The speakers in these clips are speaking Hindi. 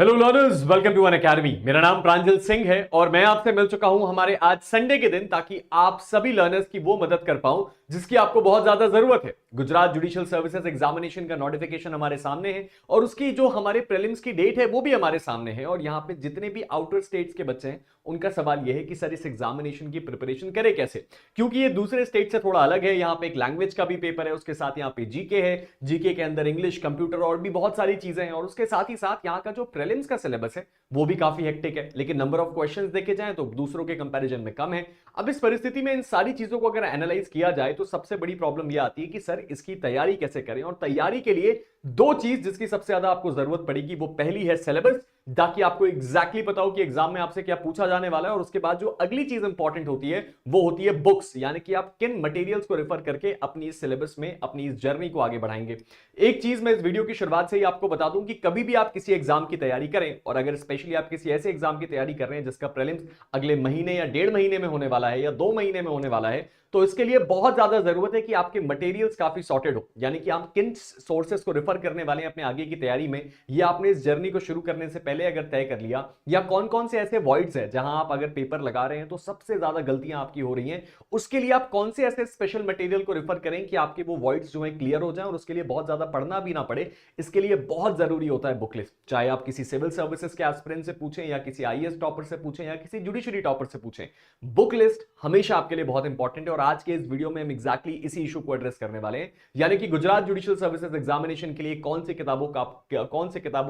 Hello learners, welcome to Unacademy. मेरा नाम प्रांजल सिंह है और मैं आपसे मिल चुका हूं हमारे आज संडे के दिन, ताकि आप सभी लर्नर्स की वो मदद कर पाऊं जिसकी आपको बहुत ज्यादा जरूरत है। गुजरात जुडिशियल सर्विसेज एग्जामिनेशन का नोटिफिकेशन हमारे सामने है और उसकी जो हमारे प्रीलिम्स की डेट है वो भी हमारे सामने है। और यहाँ पे जितने भी आउटर स्टेट्स के बच्चे हैं उनका सवाल यह है कि सर इस एग्जामिनेशन की प्रिपरेशन करें कैसे, क्योंकि ये दूसरे स्टेट से थोड़ा अलग है। यहाँ पे एक लैंग्वेज का भी पेपर है, उसके साथ यहाँ पे जीके है, जीके के अंदर इंग्लिश, कंप्यूटर और भी बहुत सारी चीजें हैं। और उसके साथ ही साथ यहाँ का जो प्रीलिम्स का सिलेबस है वो भी काफी हेक्टिक है, लेकिन नंबर ऑफ क्वेश्चंस देखे जाएं तो दूसरों के कंपैरिजन में कम है। अब इस परिस्थिति में इन सारी चीजों को अगर एनालाइज किया जाए तो सबसे बड़ी प्रॉब्लम यह आती है कि सर इसकी तैयारी कैसे करें। और तैयारी के लिए दो चीज जिसकी सबसे ज्यादा आपको जरूरत पड़ेगी, वो पहली है सिलेबस, ताकि आपको एग्जैक्टली पता हो कि एग्जाम में आपसे क्या पूछा जाने वाला है। और उसके बाद जो अगली चीज इंपॉर्टेंट होती है वो होती है बुक्स, यानी कि आप किन मटेरियल्स को रेफर करके अपनी इस सिलेबस में अपनी इस जर्नी को आगे बढ़ाएंगे। एक चीज मैं इस वीडियो की शुरुआत से ही आपको बता दूं कि कभी भी आप किसी एग्जाम की तैयारी करें, और अगर स्पेशली आप किसी ऐसे एग्जाम की तैयारी कर रहे हैं जिसका प्रीलिम्स अगले महीने या 1.5 महीने में होने वाला है या 2 महीने में होने वाला है, तो इसके लिए बहुत ज्यादा जरूरत है कि आपके मटेरियल्स काफी सॉर्टेड हो, यानी कि आप किन सोर्सेस को रेफर करने वाले हैं अपने आगे की तैयारी में। ये आपने इस जर्नी को शुरू करने से पहले अगर तय कर लिया, या कौन कौन से ऐसे वॉइड्स हैं जहां आप अगर पेपर लगा रहे हैं तो सबसे ज्यादा गलतियां आपकी हो रही हैं, उसके लिए आप कौन से ऐसे स्पेशल मटेरियल को रेफर करें कि आपके वो वॉइड्स जो है क्लियर हो जाए और उसके लिए बहुत ज्यादा पढ़ना भी ना पड़े। इसके लिए बहुत जरूरी होता है बुक लिस्ट। चाहे आप किसी सिविल सर्विसेज के एस्पिरेंट से पूछें, या किसी आईएएस टॉपर से पूछें, या किसी जुडिशरी टॉपर से पूछें, बुक लिस्ट हमेशा आपके लिए बहुत इंपॉर्टेंट है। और आज के इस वीडियो में हम एग्जैक्टली इसी इशू को एड्रेस करने वाले हैं, यानी कि गुजरात जुडिशियल सर्विसेज एग्जामिनेशन के लिए कौन से किताबों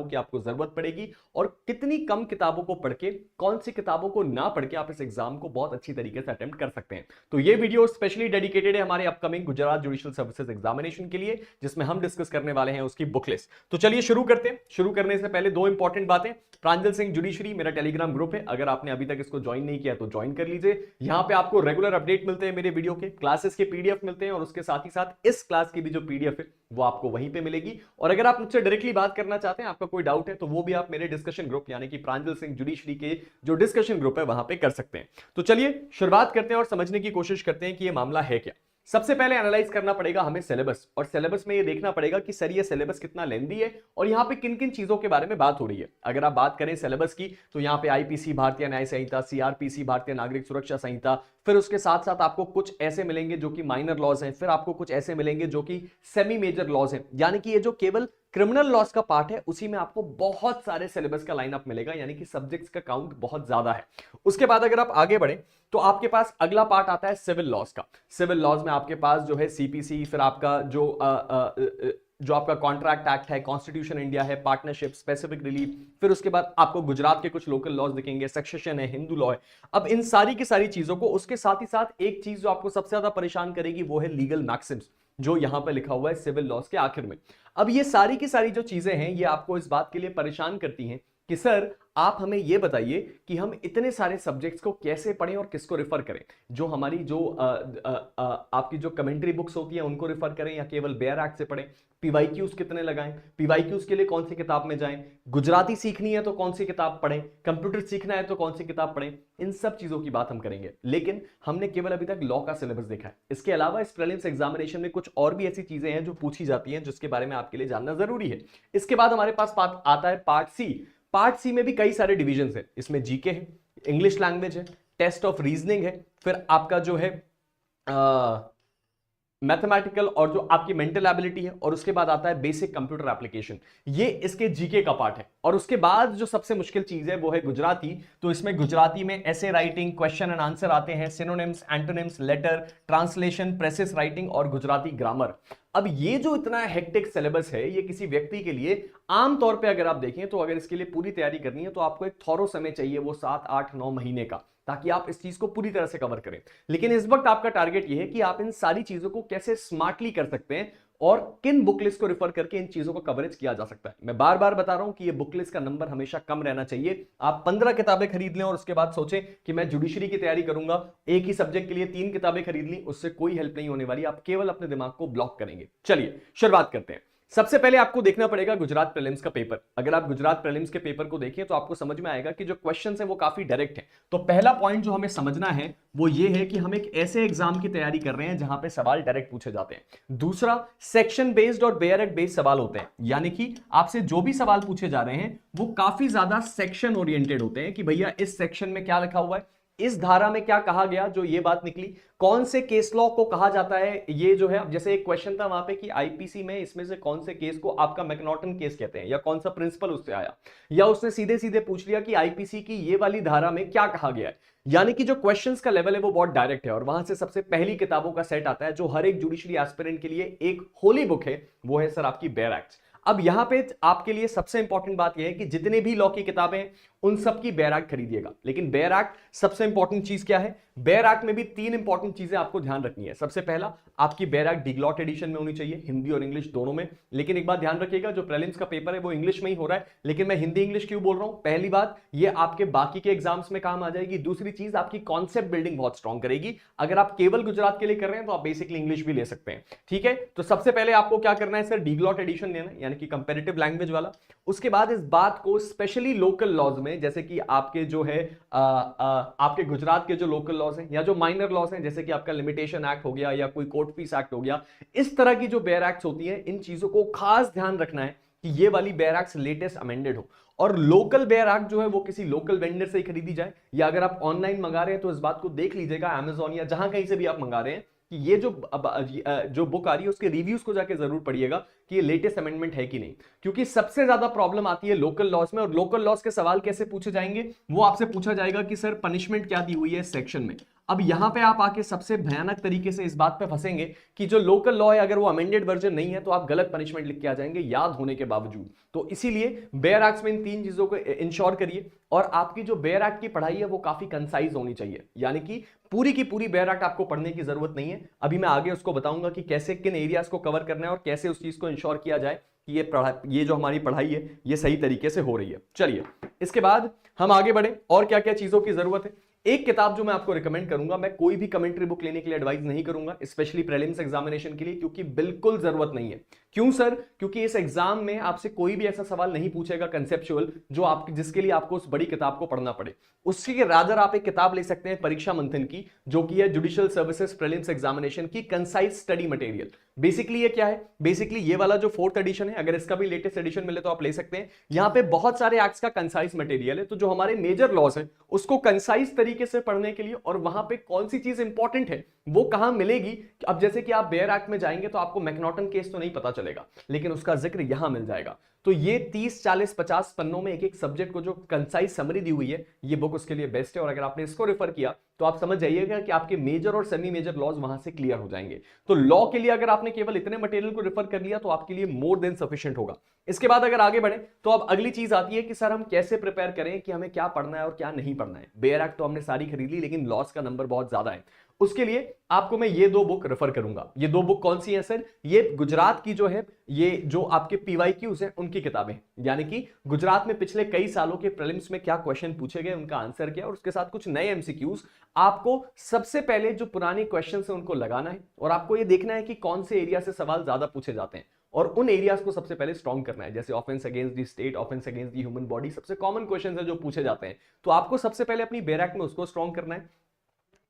की आपको जरूरत पड़ेगी और कितनी कम किताबों को पढ़ के, कौन सी किताबों को ना पढ़ के आप इस एग्जाम को बहुत अच्छी तरीके से अटेम्प्ट कर सकते हैं। तो ये वीडियो स्पेशली डेडिकेटेड है हमारे upcoming Gujarat judicial services examination के लिए, जिसमें हम डिस्कस करने वाले हैं उसकी बुक लिस्ट। तो चलिए शुरू करते हैं। शुरू करने से पहले दो इंपॉर्टेंट बातें। प्रांजल सिंह जुडिशरी मेरा टेलीग्राम ग्रुप है, अगर आपने अभी तक इसको ज्वाइन नहीं किया तो ज्वाइन कर लीजिए। यहां पे आपको रेगुलर अपडेट मिलते हैं मेरे वीडियो के, क्लासेस के पीडीएफ मिलते हैं, और उसके साथ ही साथ इस क्लास की भी जो पीडीएफ है वो आपको वहीं पे मिलेगी। और अगर आप मुझसे डायरेक्टली बात करना चाहते हैं, आपका कोई डाउट है, तो वो भी आप मेरे डिस्कशन ग्रुप यानी कि प्रांजल सिंह जुडिशरी के जो डिस्कशन ग्रुप है वहां पे कर सकते हैं। तो चलिए शुरुआत करते हैं और समझने की कोशिश करते हैं कि ये मामला है क्या। सबसे पहले एनालाइज करना पड़ेगा हमें सिलेबस, और सिलेबस में ये देखना पड़ेगा कि सर ये सिलेबस कितना लेंदी है और यहाँ पे किन किन चीजों के बारे में बात हो रही है। अगर आप बात करें सिलेबस की, तो यहाँ पे आईपीसी भारतीय न्याय संहिता, सीआरपीसी भारतीय नागरिक सुरक्षा संहिता, फिर उसके साथ साथ आपको कुछ ऐसे मिलेंगे जो कि माइनर लॉज हैं, फिर आपको कुछ ऐसे मिलेंगे जो कि सेमी मेजर लॉज हैं, यानी कि ये जो केवल क्रिमिनल लॉस का पार्ट है उसी में आपको बहुत सारे सिलेबस का लाइनअप मिलेगा, यानी कि सब्जेक्ट्स का काउंट बहुत ज्यादा है। उसके बाद अगर आप आगे बढ़े तो आपके पास अगला पार्ट आता है सिविल लॉस का। सिविल लॉज में आपके पास जो है सीपीसी, फिर आपका जो आपका कॉन्ट्रैक्ट एक्ट है, कॉन्स्टिट्यूशन इंडिया है, पार्टनरशिप, स्पेसिफिक रिलीफ, फिर उसके बाद आपको गुजरात के कुछ लोकल लॉज दिखेंगे, सक्सेशन है, हिंदू लॉ है। अब इन सारी की सारी चीजों को, उसके साथ ही साथ एक चीज जो आपको सबसे ज्यादा परेशान करेगी वो है लीगल मैक्सिम्स, जो यहां पर लिखा हुआ है सिविल लॉज के आखिर में। अब ये सारी की सारी जो चीजें हैं ये आपको इस बात के लिए परेशान करती हैं कि सर आप हमें यह बताइए कि हम इतने सारे सब्जेक्ट्स को कैसे पढ़ें और किसको रेफर करें। जो हमारी जो आपकी जो कमेंट्री बुक्स होती है उनको रेफर करें, या केवल बेयर एक्ट से पढ़ें। पीवाईक्यूज कितने लगाएं, पीवाईक्यूज के लिए कौन सी किताब में जाएं, गुजराती सीखनी है तो कौन सी किताब पढ़ें, कंप्यूटर सीखना है तो कौन सी किताब पढ़ें। इन सब चीजों की बात हम करेंगे, लेकिन हमने केवल अभी तक लॉ का सिलेबस देखा है। इसके अलावा इस प्रीलिम्स एग्जामिनेशन में कुछ और भी ऐसी चीजें हैं जो पूछी जाती हैं, जिसके बारे में आपके लिए जानना जरूरी है। इसके बाद हमारे पास आता है पार्ट सी। पार्ट सी में भी कई सारे डिविजन्स हैं। इसमें जीके है, इंग्लिश लैंग्वेज है, टेस्ट ऑफ रीजनिंग है, फिर आपका जो है मैथमेटिकल और जो आपकी मेंटल एबिलिटी है, और उसके बाद आता है बेसिक कंप्यूटर एप्लीकेशन। ये इसके जीके का पार्ट है। और उसके बाद जो सबसे मुश्किल चीज है वो है गुजराती। तो इसमें गुजराती में ऐसे राइटिंग, क्वेश्चन एंड आंसर आते हैं, synonyms, antonyms, letter, translation, precis writing और गुजराती ग्रामर। अब ये जो इतना हेक्टिक सिलेबस है, ये किसी व्यक्ति के लिए आमतौर पे अगर आप देखें तो अगर इसके लिए पूरी तैयारी करनी है तो आपको एक थॉरो समय चाहिए, वो 7, 8, 9 महीने का, ताकि आप इस चीज को पूरी तरह से कवर करें। लेकिन इस वक्त आपका टारगेट यह है कि आप इन सारी चीजों को कैसे स्मार्टली कर सकते हैं और किन बुक लिस्ट को रेफर करके इन चीजों को कवरेज किया जा सकता है। मैं बार बार बता रहा हूं कि ये बुक लिस्ट का नंबर हमेशा कम रहना चाहिए। आप 15 किताबें खरीद लें और उसके बाद सोचें कि मैं जुडिशरी की तैयारी करूंगा, एक ही सब्जेक्ट के लिए 3 किताबें खरीद ली, उससे कोई हेल्प नहीं होने वाली, आप केवल अपने दिमाग को ब्लॉक करेंगे। चलिए शुरुआत करते हैं। सबसे पहले आपको देखना पड़ेगा गुजरात प्रीलिम्स का पेपर। अगर आप गुजरात प्रीलिम्स के पेपर को देखें तो आपको समझ में आएगा कि जो क्वेश्चंस हैं वो काफी डायरेक्ट हैं। तो पहला पॉइंट जो हमें समझना है वो ये है कि हम एक ऐसे एग्जाम की तैयारी कर रहे हैं जहां पे सवाल डायरेक्ट पूछे जाते हैं। दूसरा, सेक्शन बेस्ड और बेयर एक्ट बेस्ड सवाल होते हैं, यानी कि आपसे जो भी सवाल पूछे जा रहे हैं वो काफी ज्यादा सेक्शन ओरिएंटेड होते हैं कि भैया इस सेक्शन में क्या लिखा हुआ है, इस धारा में क्या कहा गया, जो ये बात निकली, कौन से केस लॉ को कहा जाता है। ये जो है, जैसे एक क्वेश्चन था वहां पे कि आईपीसी में इसमें से कौन से केस को आपका मैकनॉटन केस कहते हैं, या कौन सा प्रिंसिपल उससे आया, या उसने सीधे सीधे पूछ लिया कि आईपीसी की ये वाली धारा में क्या कहा गया है। यानी कि जो क्वेश्चंस का लेवल है वो बहुत डायरेक्ट है, और वहां से सबसे पहली किताबों का सेट आता है जो हर एक जुडिशरी एस्पिरेंट के लिए एक होली बुक है, वो है सर आपकी बेयर एक्ट। अब यहां पे आपके लिए सबसे इंपॉर्टेंट बात यह है कि जितने भी लॉ की किताबें हैं उन सब की बेयर एक्ट खरीदिएगा। लेकिन बेयर एक्ट सबसे इंपॉर्टेंट चीज क्या है, बेयर एक्ट में भी तीन इंपॉर्टेंट चीजें आपको ध्यान रखनी है। सबसे पहला, आपकी बेयर एक्ट डिग्लॉट एडिशन में होनी चाहिए, हिंदी और इंग्लिश दोनों में। लेकिन एक बात ध्यान रखिएगा, जो प्रीलिम्स का पेपर है वो इंग्लिश में ही हो रहा है, लेकिन मैं हिंदी इंग्लिश क्यों बोल रहा हूं, पहली बात ये आपके बाकी के एग्जाम्स में काम आ जाएगी। दूसरी चीज, आपकी कॉन्सेप्ट बिल्डिंग बहुत स्ट्रॉन्ग करेगी। अगर आप केवल गुजरात के लिए कर रहे हैं तो आप बेसिकली इंग्लिश भी ले सकते हैं, ठीक है। तो सबसे पहले आपको क्या करना है सर, डिग्लॉट एडिशन लेना है, यानी कि कंपैरेटिव लैंग्वेज वाला। उसके बाद इस बात को स्पेशली लोकल लॉज में, जैसे कि आपके जो है आपके गुजरात के जो लोकल लॉज हैं या जो माइनर लॉज हैं, जैसे कि आपका लिमिटेशन एक्ट हो गया या कोई कोर्ट फीस एक्ट हो गया, इस तरह की जो बेयर एक्ट्स होती हैं, इन चीजों को खास ध्यान रखना है कि ये वाली बेयर एक्ट्स लेटेस्ट अमेंडेड हो। और लोकल बेयर एक्ट जो है वो किसी लोकल वेंडर से ही खरीदी जाए, या अगर आप ऑनलाइन मंगा रहे हैं तो इस बात को देख लीजिएगा अमेजॉन या जहां कहीं से भी आप मंगा रहे हैं कि ये जो बुक आ रही है उसके रिव्यूज को जाके जरूर पढ़िएगा कि ये लेटेस्ट अमेंडमेंट है कि नहीं। क्योंकि सबसे ज्यादा प्रॉब्लम आती है लोकल लॉज में, और लोकल लॉज के सवाल कैसे पूछे जाएंगे, वो आपसे पूछा जाएगा कि सर पनिशमेंट क्या दी हुई है इस सेक्शन में। अब यहां पे आप आके सबसे भयानक तरीके से इस बात पे फंसेंगे कि जो लोकल लॉ है अगर वो अमेंडेड वर्जन नहीं है तो आप गलत पनिशमेंट लिख के आ जाएंगे याद होने के बावजूद। तो इसीलिए बेयर एक्ट में इन तीन चीजों को इंश्योर करिए। और आपकी जो बेयर एक्ट की पढ़ाई है वो काफी कंसाइज होनी चाहिए, यानी कि पूरी की पूरी बेयर एक्ट आपको पढ़ने की जरूरत नहीं है। अभी मैं आगे उसको बताऊंगा कि कैसे किन एरियाज को कवर करना है और कैसे उस चीज को इंश्योर किया जाए कि ये जो हमारी पढ़ाई है ये सही तरीके से हो रही है। चलिए इसके बाद हम आगे बढ़े और क्या क्या चीजों की जरूरत है। एक किताब जो मैं आपको रिकमेंड करूंगा, मैं कोई भी कमेंट्री बुक लेने के लिए एडवाइस नहीं करूंगा स्पेशली प्रीलिम्स एग्जामिनेशन के लिए, क्योंकि बिल्कुल जरूरत नहीं है। क्यों सर, क्योंकि इस एग्जाम में आपसे कोई भी ऐसा सवाल नहीं पूछेगा कंसेप्चुअल जो आप जिसके लिए आपको उस बड़ी किताब को पढ़ना पड़े। उसके रादर आप एक किताब ले सकते हैं परीक्षा मंथन की, जो कि है जुडिशियल सर्विसेज प्रीलिम्स एग्जामिनेशन की कंसाइज स्टडी मटेरियल। बेसिकली ये क्या है, बेसिकली ये वाला जो 4th एडिशन है, अगर इसका भी लेटेस्ट एडिशन मिले तो आप ले सकते हैं। यहां पे बहुत सारे एक्ट्स का कंसाइज मटेरियल है, तो जो हमारे मेजर लॉज है उसको कंसाइज तरीके से पढ़ने के लिए, और वहां पे कौन सी चीज इंपॉर्टेंट है वो कहां मिलेगी। अब जैसे कि आप बेयर एक्ट में जाएंगे तो आपको मैकनॉटन केस तो नहीं पता चलेगा, लेकिन उसका जिक्र यहां मिल जाएगा। तो ये 30, 40, 50 पन्नों में एक एक सब्जेक्ट को जो कंसाइज समरी दी हुई है, ये बुक उसके लिए बेस्ट है। और अगर आपने इसको रेफर किया तो आप समझ जाइएगा कि आपके मेजर और सेमी मेजर लॉज वहां से क्लियर हो जाएंगे। तो लॉ के लिए अगर आपने केवल इतने मटेरियल को रेफर कर लिया तो आपके लिए मोर देन सफिशिएंट होगा। इसके बाद अगर आगे बढ़े तो अब अगली चीज आती है कि सर हम कैसे प्रिपेयर करें कि हमें क्या पढ़ना है और क्या नहीं पढ़ना है। बेयर एक्ट तो हमने सारी खरीद ली, लेकिन लॉस का नंबर बहुत ज्यादा है। उसके लिए आपको मैं ये दो बुक रेफर करूंगा। ये दो बुक कौन सी है सर, ये गुजरात की जो है, ये जो आपके पीवाईक्यूज हैं उनकी किताबें, यानी कि गुजरात में पिछले कई सालों के प्रीलिम्स में क्या क्वेश्चन पूछे गए, उनका आंसर क्या, और उसके साथ कुछ नए एमसीक्यूज। आपको सबसे पहले जो पुराने क्वेश्चन है उनको लगाना है, और आपको ये देखना है कि कौन से एरिया से सवाल ज्यादा पूछे जाते हैं, और उन एरियाज को सबसे पहले स्ट्रॉन्ग करना है। जैसे offence against the state, offence against the human body, सबसे कॉमन क्वेश्चन है जो पूछे जाते हैं, तो आपको सबसे पहले अपनी बेयर एक्ट में उसको स्ट्रॉन्ग करना है।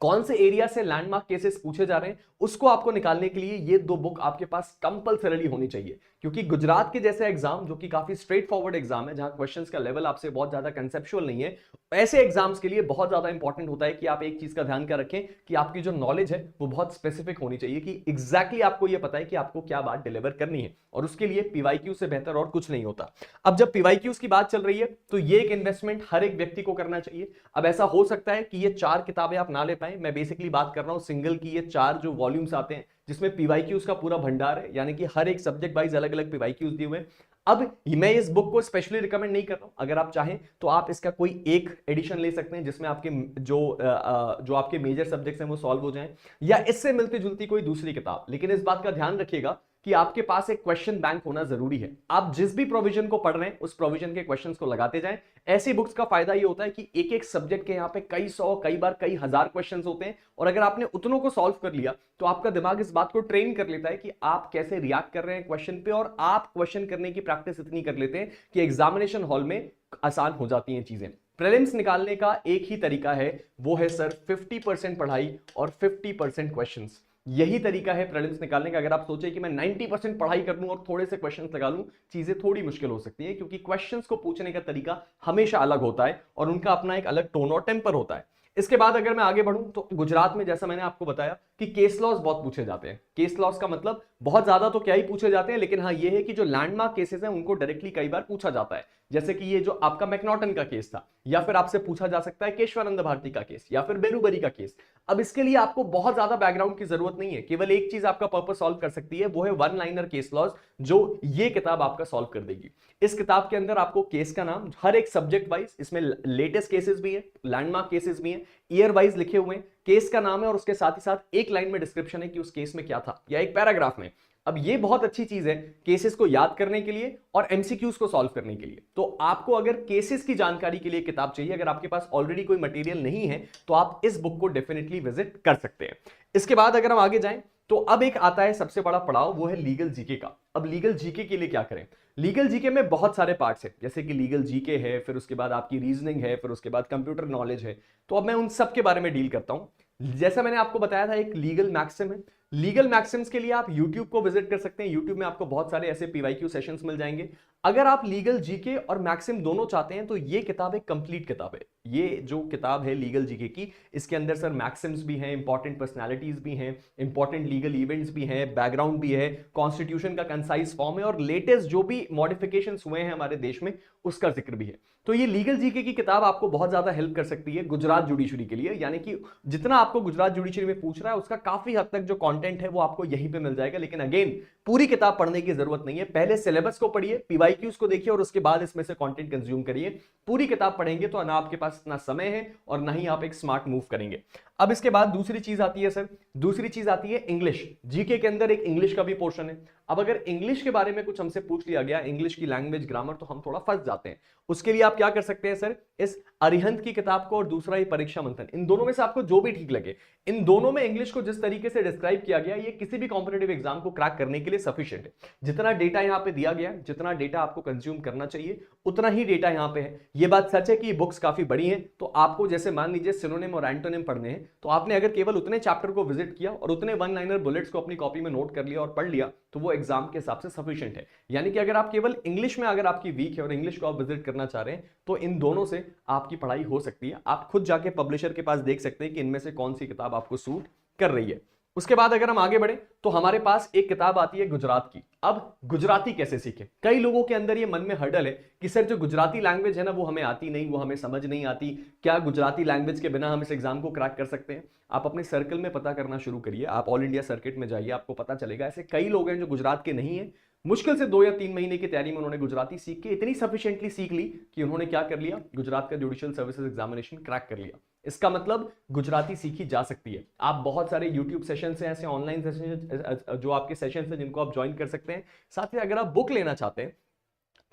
कौन से एरिया से लैंडमार्क केसेस पूछे जा रहे हैं उसको आपको निकालने के लिए ये दो बुक आपके पास कंपलसरीली होनी चाहिए। क्योंकि गुजरात के जैसे एग्जाम, जो कि काफी स्ट्रेट फॉरवर्ड एग्जाम है, जहां क्वेश्चंस का लेवल आपसे बहुत ज्यादा कंसेप्चुअल नहीं है, ऐसे एग्जाम्स के लिए बहुत ज्यादा इंपॉर्टेंट होता है कि आप एक चीज का ध्यान कर रखें कि आपकी जो नॉलेज है वो बहुत स्पेसिफिक होनी चाहिए, कि एग्जैक्टली आपको ये पता है कि आपको क्या बात डिलीवर करनी है, और उसके लिए पीवाईक्यू से बेहतर और कुछ नहीं होता। अब जब पीवाईक्यूज की बात चल रही है तो ये एक इन्वेस्टमेंट हर एक व्यक्ति को करना चाहिए। अब ऐसा हो सकता है कि ये 4 किताबें आप ना ले पाए, मैं बेसिकली बात कर रहा हूं सिंगल की ये 4 जो वॉल्यूम्स आते हैं जिसमें पीवाईक्यूज का पूरा भंडार है, यानी कि हर एक सब्जेक्ट वाइज अलग अलग पीवाईक्यूज दिए हुए हैं। अब मैं इस बुक को स्पेशली रिकमेंड नहीं कर रहा हूं, अगर आप चाहें तो आप इसका कोई एक एडिशन ले सकते हैं जिसमें आपके जो आपके मेजर सब्जेक्ट्स हैं वो सॉल्व हो जाएं, या इससे मिलती जुलती कोई दूसरी किताब। लेकिन इस बात का ध्यान रखिएगा कि आपके पास एक क्वेश्चन बैंक होना जरूरी है। आप जिस भी प्रोविजन को पढ़ रहे हैं उस प्रोविजन के क्वेश्चंस को लगाते जाएं। ऐसी बुक्स का फायदा ये होता है कि एक एक सब्जेक्ट के यहाँ पे कई सौ, कई बार कई हजार क्वेश्चंस होते हैं, और अगर आपने उतनों को सॉल्व कर लिया तो आपका दिमाग इस बात को ट्रेन कर लेता है कि आप कैसे रिएक्ट कर रहे हैं क्वेश्चन पे, और आप क्वेश्चन करने की प्रैक्टिस इतनी कर लेते हैं कि एग्जामिनेशन हॉल में आसान हो जाती हैं चीजें। प्रीलिम्स निकालने का एक ही तरीका है, वो है सर 50% पढ़ाई और 50% क्वेश्चंस। यही तरीका है प्रीलिम्स निकालने का। अगर आप सोचे कि मैं 90% पढ़ाई कर लूं और थोड़े से क्वेश्चंस लगा लूं, चीजें थोड़ी मुश्किल हो सकती है, क्योंकि क्वेश्चंस को पूछने का तरीका हमेशा अलग होता है और उनका अपना एक अलग टोन और टेम्पर होता है। इसके बाद अगर मैं आगे बढ़ूं तो गुजरात में जैसा मैंने आपको बताया कि केस लॉस बहुत पूछे जाते हैं। केस लॉस का मतलब बहुत ज्यादा तो क्या ही पूछे जाते हैं, लेकिन हाँ ये है कि जो लैंडमार्क केसेस हैं उनको डायरेक्टली कई बार पूछा जाता है। जैसे कि ये जो आपका मैकनॉटन का केस था, या फिर आपसे पूछा जा सकता है केशवानंद भारती का केस, या फिर बेरुबरी का केस। अब इसके लिए आपको बहुत ज्यादा बैकग्राउंड की जरूरत नहीं है, केवल एक चीज आपका पर्पस सॉल्व कर सकती है, वो है वन लाइनर केस लॉस, जो ये किताब आपका सॉल्व कर देगी। इस किताब के अंदर आपको केस का नाम हर एक सब्जेक्ट वाइज, इसमें लेटेस्ट केसेस भी है, लैंडमार्क केसेस भी हैं, ईयर वाइज लिखे हुए हैं, केस का नाम है और उसके साथ ही साथ एक लाइन में डिस्क्रिप्शन है कि उस केस में क्या था, या एक पैराग्राफ में। अब ये बहुत अच्छी चीज है केसेस को याद करने के लिए और एमसीक्यूज को सॉल्व करने के लिए। तो आपको अगर केसेस की जानकारी के लिए किताब चाहिए, अगर आपके पास ऑलरेडी कोई मटेरियल नहीं है, तो आप इस बुक को डेफिनेटली विजिट कर सकते हैं। इसके बाद अगर हम आगे जाएं तो अब एक आता है सबसे बड़ा पड़ाव, वो है लीगल जीके का। अब लीगल जीके के लिए क्या करें? लीगल जीके में बहुत सारे पार्ट्स हैं, जैसे कि लीगल जीके है, फिर उसके बाद आपकी रीजनिंग है, फिर उसके बाद कंप्यूटर नॉलेज है। तो अब मैं उन सब के बारे में डील करता हूं। जैसा मैंने आपको बताया था, एक लीगल मैक्सिम है। लीगल मैक्सिम्स के लिए आप YouTube को विजिट कर सकते हैं। YouTube में आपको बहुत सारे ऐसे PYQ सेशंस मिल जाएंगे। अगर आप लीगल जीके और मैक्सिम दोनों चाहते हैं तो ये किताब एक कंप्लीट किताब है। ये जो किताब है लीगल जीके की, इसके अंदर सर मैक्सिम्स भी हैं, इंपॉर्टेंट पर्सनालिटीज भी हैं, इंपॉर्टेंट लीगल इवेंट्स भी हैं, बैकग्राउंड भी है, कॉन्स्टिट्यूशन का कंसाइज फॉर्म है, और लेटेस्ट जो भी मॉडिफिकेशंस हुए हैं हमारे देश में उसका जिक्र भी है। तो ये लीगल जीके की किताब आपको बहुत ज्यादा हेल्प कर सकती है गुजरात जुडिशरी के लिए, यानी कि जितना आपको गुजरात जुडिशरी में पूछ रहा है उसका काफी हद तक जो कंटेंट है वो आपको यहीं पे मिल जाएगा। लेकिन अगेन पूरी किताब पढ़ने की जरूरत नहीं है, पहले सिलेबस को पढ़िए, PYQs को देखिए और उसके बाद इसमें से कंटेंट कंज्यूम करिए। पूरी किताब पढ़ेंगे तो ना आपके पास इतना समय है और ना ही आप एक स्मार्ट मूव करेंगे। अब इसके बाद दूसरी चीज आती है सर, दूसरी चीज आती है इंग्लिश। जीके के अंदर एक इंग्लिश का भी पोर्शन है। अब अगर इंग्लिश के बारे में कुछ हमसे पूछ लिया गया, इंग्लिश की लैंग्वेज ग्रामर, तो हम थोड़ा फंस जाते हैं। उसके लिए आप क्या कर सकते हैं सर, इस अरिहंत की किताब को और दूसरा ये परीक्षा मंथन, इन दोनों में से आपको जो भी ठीक लगे, इन दोनों में इंग्लिश को जिस तरीके से डिस्क्राइब किया गया, ये किसी भी कॉम्पिटेटिव एग्जाम को क्रैक करने के लिए सफिशिएंट है। जितना डेटा यहाँ पे दिया गया, जितना डेटा आपको कंज्यूम करना चाहिए उतना ही डेटा यहाँ पे है। ये बात सच है कि ये बुक्स काफी बड़ी हैं, तो आपको जैसे मान लीजिए सिनोनिम और एंटोनिम पढ़ने हैं, तो आपने अगर केवल उतने चैप्टर को विजिट किया और उतने वन लाइनर बुलेट्स को अपनी कॉपी में नोट कर लिया और पढ़ लिया, तो वो एग्जाम के हिसाब से सफिशिएंट है। यानी कि अगर आप केवल इंग्लिश में अगर आपकी वीक है और इंग्लिश को आप विजिट करना चाह रहे हैं, तो इन दोनों से आपकी पढ़ाई हो सकती है। आप खुद जाके पब्लिशर के पास देख सकते हैं कि इनमें से कौन सी किताब आपको सूट कर रही है। उसके बाद अगर हम आगे बढ़े तो हमारे पास एक किताब आती है गुजरात की। अब गुजराती कैसे सीखें? कई लोगों के अंदर ये मन में हर्डल है कि सर जो गुजराती लैंग्वेज है ना वो हमें आती नहीं, वो हमें समझ नहीं आती, क्या गुजराती लैंग्वेज के बिना हम इस एग्जाम को क्रैक कर सकते हैं? आप अपने सर्कल में पता करना शुरू करिए, आप ऑल इंडिया सर्किट में जाइए, आपको पता चलेगा ऐसे कई लोग हैं जो गुजरात के नहीं है, मुश्किल से 2 या 3 महीने की तैयारी में उन्होंने गुजराती सीख के इतनी सफिशिएंटली सीख ली कि उन्होंने क्या कर लिया, गुजरात का जुडिशियल सर्विसेज एग्जामिनेशन क्रैक कर लिया। इसका मतलब गुजराती सीखी जा सकती है। आप बहुत सारे YouTube सेशन से, ऐसे ऑनलाइन सेशन जो आपके सेशन हैं जिनको आप ज्वाइन कर सकते हैं। साथ ही अगर आप बुक लेना चाहते हैं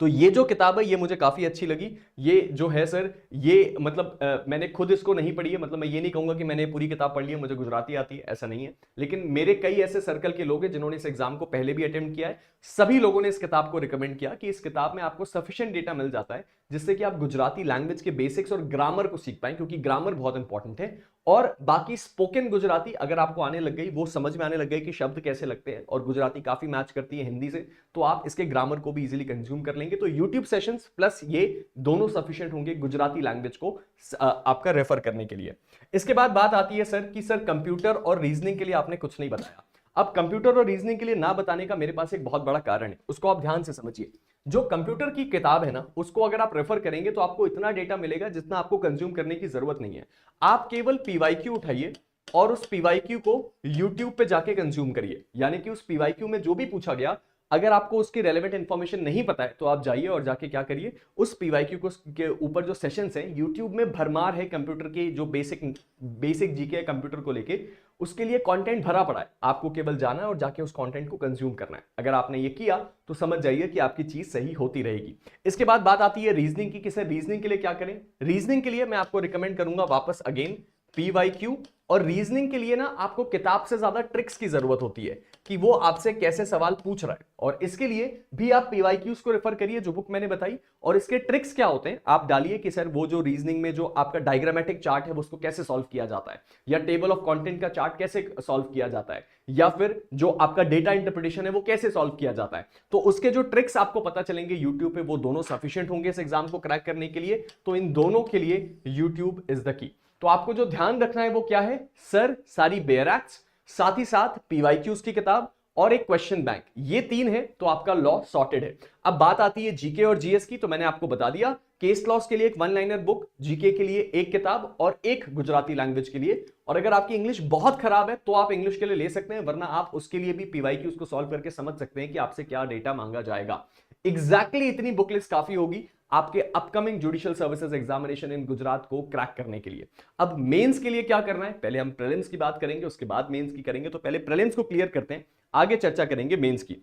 तो ये जो किताब है ये मुझे काफी अच्छी लगी। ये जो है सर, ये मतलब मैंने खुद इसको नहीं पढ़ी है, मतलब मैं ये नहीं कहूंगा कि मैंने पूरी किताब पढ़ ली है, मुझे गुजराती आती है, ऐसा नहीं है। लेकिन मेरे कई ऐसे सर्कल के लोग हैं जिन्होंने इस एग्जाम को पहले भी अटेम्प्ट किया है, सभी लोगों ने इस किताब को रिकमेंड किया कि इस किताब में आपको सफिशिएंट डेटा मिल जाता है जिससे कि आप गुजराती लैंग्वेज के बेसिक्स और ग्रामर को सीख पाएं, क्योंकि ग्रामर बहुत इंपॉर्टेंट है। और बाकी स्पोकन गुजराती अगर आपको आने लग गई, वो समझ में आने लग गई कि शब्द कैसे लगते हैं, और गुजराती काफी मैच करती है हिंदी से, तो आप इसके ग्रामर को भी इजीली कंज्यूम कर लेंगे। तो यूट्यूब सेशंस प्लस ये दोनों सफिशिएंट होंगे गुजराती लैंग्वेज को आपका रेफर करने के लिए। इसके बाद बात आती है सर कि सर कंप्यूटर और रीजनिंग के लिए आपने कुछ नहीं बताया। अब कंप्यूटर और रीजनिंग के लिए ना बताने का मेरे पास एक बहुत बड़ा कारण है, उसको आप ध्यान से समझिए। जो कंप्यूटर की किताब है ना, उसको अगर आप रेफर करेंगे तो आपको इतना डेटा मिलेगा जितना आपको कंज्यूम करने की जरूरत नहीं है। आप केवल PYQ उठाइए और उस PYQ को YouTube पे जाके कंज्यूम करिए, यानी कि उस PYQ में जो भी पूछा गया अगर आपको उसकी रेलेवेंट इंफॉर्मेशन नहीं पता है तो आप जाइए और जाके क्या करिए, उस पीवाईक्यू को के ऊपर जो सेशंस हैं यूट्यूब में भरमार है कंप्यूटर के जो बेसिक जीके है कंप्यूटर को लेके, उसके लिए कंटेंट भरा पड़ा है। आपको केवल जाना है और जाके उस कंटेंट को कंज्यूम करना है। अगर आपने ये किया तो समझ जाइए कि आपकी चीज सही होती रहेगी। इसके बाद बात आती है रीजनिंग की, किसे रीजनिंग के लिए क्या करें। रीजनिंग के लिए मैं आपको रिकमेंड करूंगा वापस अगेन पीवाईक्यू। और रीजनिंग के लिए ना आपको किताब से ज्यादा ट्रिक्स की जरूरत होती है कि वो आपसे कैसे सवाल पूछ रहा है, और इसके लिए भी आप पीवाईक्यूज को रेफर करिए जो बुक मैंने बताई। और इसके ट्रिक्स क्या होते हैं आप डालिए कि सर वो जो रीजनिंग में जो आपका डायग्रामेटिक चार्ट है वो उसको कैसे सॉल्व किया जाता है, या टेबल ऑफ कंटेंट का चार्ट कैसे सॉल्व किया जाता है, या फिर जो आपका डेटा इंटरप्रिटेशन है वो कैसे सॉल्व किया जाता है। तो उसके जो ट्रिक्स आपको पता चलेंगे यूट्यूब पे, वो दोनों सफिशिएंट होंगे इस एग्जाम को क्रैक करने के लिए। तो इन दोनों के लिए यूट्यूब इज द की। तो आपको जो ध्यान रखना है वो क्या है सर, सारी बेयर एक्ट्स, साथ ही साथ पीवाईक्यूज की किताब और एक क्वेश्चन बैंक, ये 3 है तो आपका लॉ सॉर्टेड है। अब बात आती है जीके और जीएस की, तो मैंने आपको बता दिया केस लॉस के लिए एक 1 लाइनर बुक, जीके के लिए एक किताब और एक गुजराती लैंग्वेज के लिए। और अगर आपकी इंग्लिश बहुत खराब है तो आप इंग्लिश के लिए ले सकते हैं, वरना आप उसके लिए भी पीवाईक्यूज को सॉल्व करके समझ सकते हैं कि आपसे क्या डेटा मांगा जाएगा। एग्जैक्टली इतनी बुक लिस्ट काफी होगी आपके upcoming judicial services examination in Gujarat को क्रैक करने के लिए। अब मेंस के लिए क्या करना है, पहले हम प्रीलिम्स की बात करेंगे उसके बाद मेंस की करेंगे। तो पहले प्रीलिम्स को क्लियर करते हैं, आगे चर्चा करेंगे मेंस की।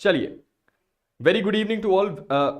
चलिए, very good evening to all,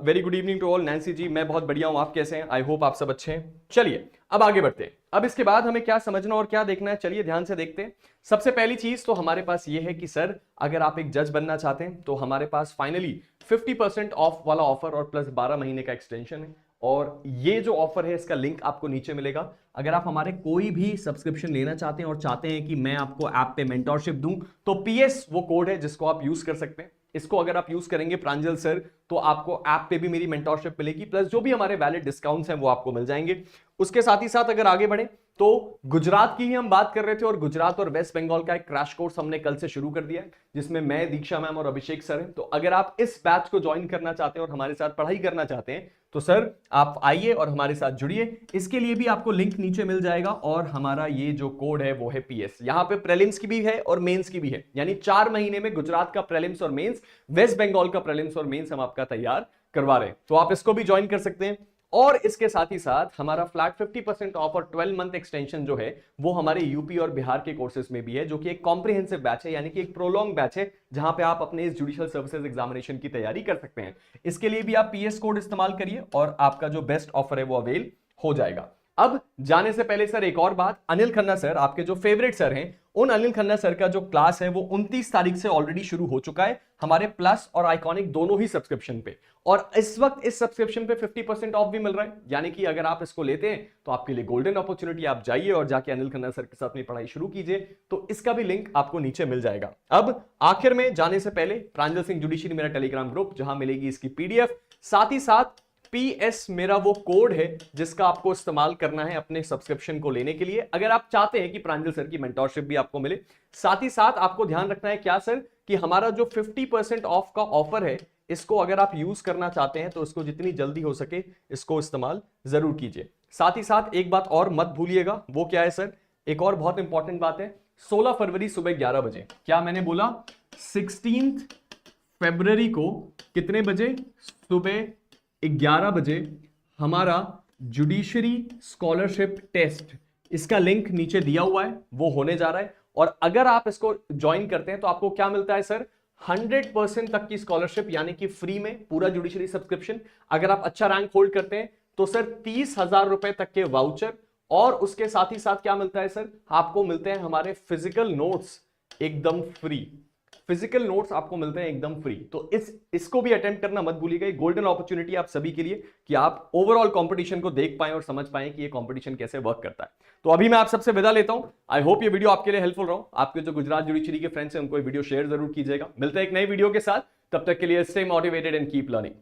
very good evening to all. Nancy ji मैं बहुत बढ़िया हूं, आप कैसे हैं? आई होप आप सब अच्छे हैं। चलिए अब आगे बढ़ते हैं। अब इसके बाद हमें क्या समझना और क्या देखना है, चलिए ध्यान से देखते हैं। सबसे पहली चीज तो हमारे पास ये है कि सर अगर आप एक जज बनना चाहते हैं तो हमारे पास फाइनली 50% ऑफ वाला ऑफर और प्लस 12 महीने का एक्सटेंशन है। और ये जो ऑफर है इसका लिंक आपको नीचे मिलेगा। अगर आप हमारे कोई भी सब्सक्रिप्शन लेना चाहते हैं और चाहते हैं कि मैं आपको ऐप पे मेंटोरशिप दूं, तो पीएस वो कोड है जिसको आप यूज कर सकते हैं। इसको अगर आप यूज करेंगे प्रांजल सर, तो आपको ऐप पे भी मेरी मेंटोरशिप मिलेगी, प्लस जो भी हमारे वैलिड डिस्काउंट्स हैं वो आपको मिल जाएंगे। उसके साथ ही साथ अगर आगे बढ़े तो गुजरात की ही हम बात कर रहे थे, और गुजरात और वेस्ट बंगाल का एक क्रैश कोर्स हमने कल से शुरू कर दिया है, जिसमें मैं, दीक्षा मैम और अभिषेक सर हैं। तो अगर आप इस बैच को ज्वाइन करना चाहते हैं और हमारे साथ पढ़ाई करना चाहते हैं तो सर आप आइए और हमारे साथ जुड़िए। इसके लिए भी आपको लिंक नीचे मिल जाएगा, और हमारा ये जो कोड है वो है पीएस। यहां पे प्रीलिम्स की भी है और मेंस की भी है, यानी 4 महीने में गुजरात का प्रीलिम्स और मेंस, वेस्ट बंगाल का प्रीलिम्स और मेंस हम आपका तैयार करवा रहे हैं। तो आप इसको भी ज्वाइन कर सकते हैं। और इसके साथ ही साथ हमारा फ्लैट 50% ऑफ और 12 मंथ एक्सटेंशन जो है वो हमारे यूपी और बिहार के कोर्सेज में भी है, जो कि एक कॉम्प्रिहेंसिव बैच है, यानी कि एक प्रोलॉन्ग बैच है, जहां पे आप अपने इस जुडिशियल सर्विसेज एग्जामिनेशन की तैयारी कर सकते हैं। इसके लिए भी आप पीएस कोड इस्तेमाल करिए और आपका जो बेस्ट ऑफर है वो अवेल हो जाएगा। अब जाने से पहले सर एक और बात, अनिल खन्ना सर आपके जो फेवरेट सर हैं, उन अनिल खन्ना सर का जो क्लास है वो 29 तारीख से ऑलरेडी शुरू हो चुका है हमारे प्लस और आइकॉनिक दोनों ही सब्सक्रिप्शन पे। और इस वक्त इस सब्सक्रिप्शन पे 50% ऑफ भी मिल रहा है, यानी कि अगर आप इसको लेते हैं तो आपके लिए गोल्डन अपॉर्चुनिटी। आप जाइए और जाके अनिल खन्ना सर के साथ में पढ़ाई शुरू कीजिए। तो इसका भी लिंक आपको नीचे मिल जाएगा। अब आखिर में जाने से पहले प्रांजल सिंह जुडिशरी मेरा टेलीग्राम ग्रुप, जहां मिलेगी इसकी पीडीएफ, साथ ही साथ पीएस मेरा वो कोड है जिसका आपको इस्तेमाल करना है अपने सब्सक्रिप्शन को लेने के लिए, अगर आप चाहते हैं कि प्रांजल सर की मेंटोरशिप भी आपको मिले। साथ ही साथ आपको ध्यान रखना है क्या सर, कि हमारा जो 50% ऑफ का ऑफर है, इसको अगर आप यूज करना चाहते हैं तो इसको जितनी जल्दी हो सके इसको इस्तेमाल जरूर कीजिए। साथ ही साथ एक बात और मत भूलिएगा, वो क्या है सर, एक और बहुत इंपॉर्टेंट बात है, 16 फरवरी सुबह 11 बजे, क्या मैंने बोला 16 फरवरी को कितने बजे, सुबह 11 बजे हमारा जुडिशरी स्कॉलरशिप टेस्ट, इसका लिंक नीचे दिया हुआ है, वो होने जा रहा है। और अगर आप इसको ज्वाइन करते हैं तो आपको क्या मिलता है सर, 100% तक की स्कॉलरशिप, यानी कि फ्री में पूरा जुडिशरी सब्सक्रिप्शन। अगर आप अच्छा रैंक होल्ड करते हैं तो सर 30,000 रुपए तक के वाउचर, और उसके साथ ही साथ क्या मिलता है सर, आपको मिलते हैं हमारे फिजिकल नोट्स एकदम फ्री। फिजिकल नोट्स आपको मिलते हैं एकदम फ्री। तो इसको भी अटेम्प्ट करना मत भूलिएगा। गोल्डन अपॉर्चुनिटी आप सभी के लिए कि आप ओवरऑल कंपटीशन को देख पाएं और समझ पाएं कि ये कंपटीशन कैसे वर्क करता है। तो अभी मैं आप सबसे विदा लेता हूं। आई होप ये वीडियो आपके लिए हेल्पफुल रहो। आपके जो गुजरात जुडिशरी के फ्रेंड्स हैं उनको ये वीडियो शेयर जरूर कीजिएगा। मिलते हैं एक नई वीडियो के साथ, तब तक के लिए stay motivated and keep learning.